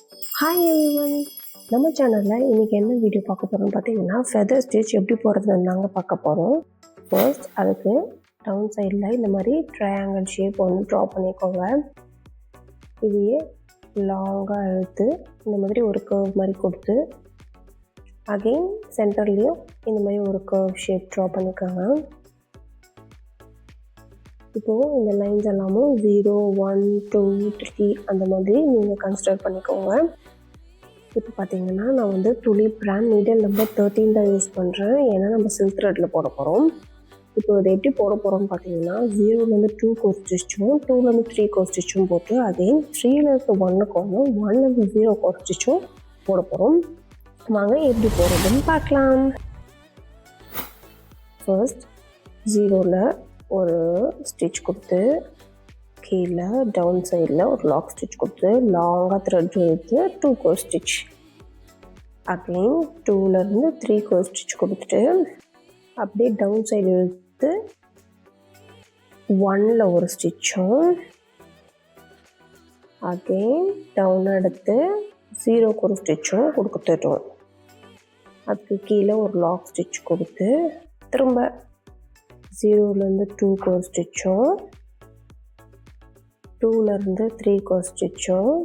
Hi everyone, நம்ம சேனலில் இன்றைக்கி என்ன வீடியோ பார்க்க போகிறோம்னு பார்த்தீங்கன்னா ஃபெதர் ஸ்டிச் எப்படி போடுறதுன்னு தாங்க பார்க்க போகிறோம். ஃபர்ஸ்ட் அதுக்கு டவுன் சைடில் இந்த மாதிரி ட்ரையாங்கிள் ஷேப் வந்து ட்ரா பண்ணிக்கோங்க. இதையே லாங்காக இழுத்து இந்த மாதிரி ஒரு கர்வ் மாதிரி கொடுத்து அகெயின் சென்டர்லேயும் இந்த மாதிரி ஒரு கர்வ் ஷேப் ட்ரா பண்ணிக்கோங்க. இப்போது இந்த லைன்ஸ் எல்லாமும் 0, 1, 2, 3 அந்த மாதிரி நீங்கள் கன்சிடர் பண்ணிக்கோங்க. இப்போ பார்த்தீங்கன்னா நான் வந்து துலிப் பிராண்ட் நீடில் நம்பர் 13 தான் யூஸ் பண்ணுறேன். ஏன்னா நம்ம சில்க் த்ரெட்டில் போட போகிறோம். இப்போ இதை எப்படி போட போகிறோம்னு பார்த்தீங்கன்னா 0லேருந்து 2 கோர் ஸ்டிச்சும் 2லேருந்து 3 கோர் ஸ்டிச்சும் போட்டு அகெயின் 3லேருந்து 1க்கும் 1லேருந்து 0 கோர் ஸ்டிச்சும் போட போகிறோம். வாங்க எப்படி போடுறதுன்னு பார்க்கலாம். ஃபர்ஸ்ட் 0ல் ஒரு ஸ்டிச் கொடுத்து கீழே டவுன் சைடில் ஒரு லாக் ஸ்டிச் கொடுத்து லாங்காக த்ரெட் இழுத்து 2 கோர் ஸ்டிச், அகெயின் 2லேருந்து 3 கோர் ஸ்டிச் கொடுத்துட்டு அப்படியே டவுன் சைடு இழுத்து 1ல் ஒரு ஸ்டிச்சும் அகெயின் டவுன் எடுத்து 0 கோர் ஸ்டிச்சும் கொடுத்துட்டோம். அதுக்கு கீழே ஒரு லாக் ஸ்டிச் கொடுத்து திரும்ப 0லேருந்து 2 கோர் ஸ்டிச்சும் 2லேருந்து 3 கோர் ஸ்டிச்சும்.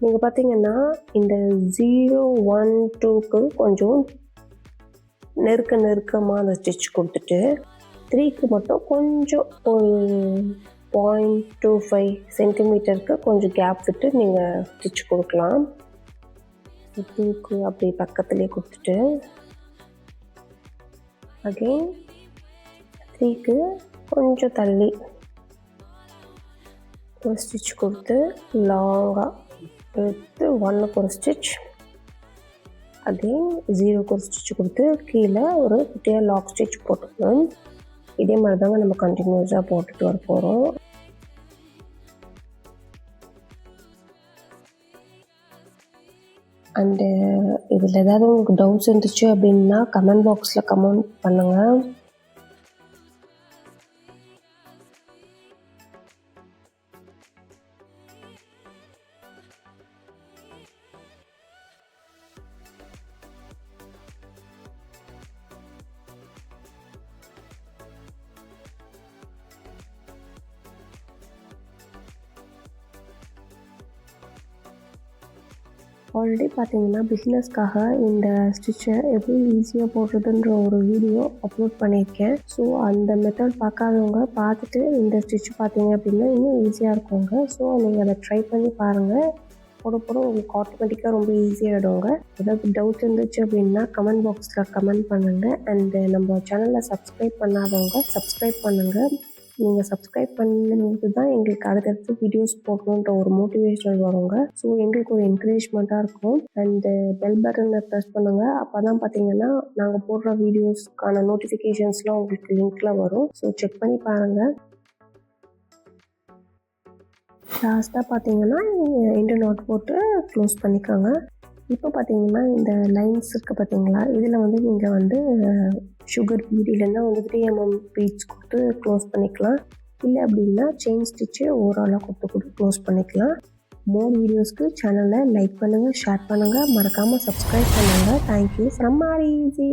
நீங்கள் பார்த்தீங்கன்னா இந்த 0, 1, 2க்கு கொஞ்சம் நெருக்கமாக அந்த ஸ்டிச் கொடுத்துட்டு 3க்கு மட்டும் கொஞ்சம் ஒரு 0.25 சென்டிமீட்டருக்கு கொஞ்சம் கேப் விட்டு நீங்கள் ஸ்டிச் கொடுக்கலாம். 2க்கு அப்படி பக்கத்துலேயே கொடுத்துட்டு அகெயின் 3க்கு கொஞ்சம் தள்ளி ஒரு ஸ்டிச் கொடுத்து லாங்காக எடுத்து 1க்கு ஒரு ஸ்டிச், அகெயின் 0க்கு ஒரு ஸ்டிச் கொடுத்து கீழே ஒரு குட்டியாக லாக் ஸ்டிச் போட்டுக்கணும். இதே மாதிரி தாங்க நம்ம கண்டினியூஸாக போட்டுட்டு வர போகிறோம். அண்டு இதில் ஏதாவது உங்களுக்கு டவுட்ஸ் இருந்துச்சு அப்படின்னா கமெண்ட் பாக்ஸில் கமெண்ட் பண்ணுங்கள். ஆல்ரெடி பார்த்தீங்கன்னா பிஸ்னஸ்க்காக இந்த ஸ்டிச்சை எப்படி ஈஸியாக போடுறதுன்ற ஒரு வீடியோ அப்லோட் பண்ணியிருக்கேன். ஸோ அந்த மெத்தட் பார்க்காதவங்க பார்த்துட்டு இந்த ஸ்டிச் பார்த்தீங்க அப்படின்னா இன்னும் ஈஸியாக இருக்குங்க. ஸோ நீங்கள் அதை ட்ரை பண்ணி பாருங்கள். போட உங்களுக்கு ஆட்டோமேட்டிக்காக ரொம்ப ஈஸியாகிடுங்க. ஏதாவது டவுட் இருந்துச்சு அப்படின்னா கமெண்ட் பாக்ஸில் கமெண்ட் பண்ணுங்கள். அண்டு நம்ம சேனலில் சப்ஸ்கிரைப் பண்ணாதவங்க சப்ஸ்கிரைப் பண்ணுங்கள். நீங்கள் சப்ஸ்கிரைப் பண்ணும்போது தான் எங்களுக்கு அடுத்தடுத்து வீடியோஸ் போடணுன்ற ஒரு மோட்டிவேஷன் வருங்க. ஸோ எங்களுக்கு ஒரு என்கரேஜ்மெண்ட்டாக இருக்கும். அண்டு பெல் பட்டனை ப்ரெஸ் பண்ணுங்கள். அப்போ தான் பார்த்தீங்கன்னா நாங்கள் போடுற வீடியோஸ்க்கான நோட்டிஃபிகேஷன்ஸ்லாம் உங்களுக்கு லிங்க்கில் வரும். ஸோ செக் பண்ணி பாருங்கள். லாஸ்ட்டாக பார்த்தீங்கன்னா எண்டு நாட் போட்டு க்ளோஸ் பண்ணிக்கோங்க. இப்போ பார்த்தீங்கன்னா இந்த லைன்ஸ் இருக்குது பார்த்தீங்களா, இதில் வந்து நீங்கள் வந்து சுகர் பீட் இல்லைன்னா வந்து 3mm பீட்ஸ் கொடுத்து க்ளோஸ் பண்ணிக்கலாம். இல்லை அப்படின்னா செயின் ஸ்டிச்சு ஓவராலாக கொடுத்து க்ளோஸ் பண்ணிக்கலாம். மோர் வீடியோஸ்க்கு சேனலை லைக் பண்ணுங்கள், ஷேர் பண்ணுங்கள், மறக்காமல் சப்ஸ்கிரைப் பண்ணுங்கள். Thank you from R easy.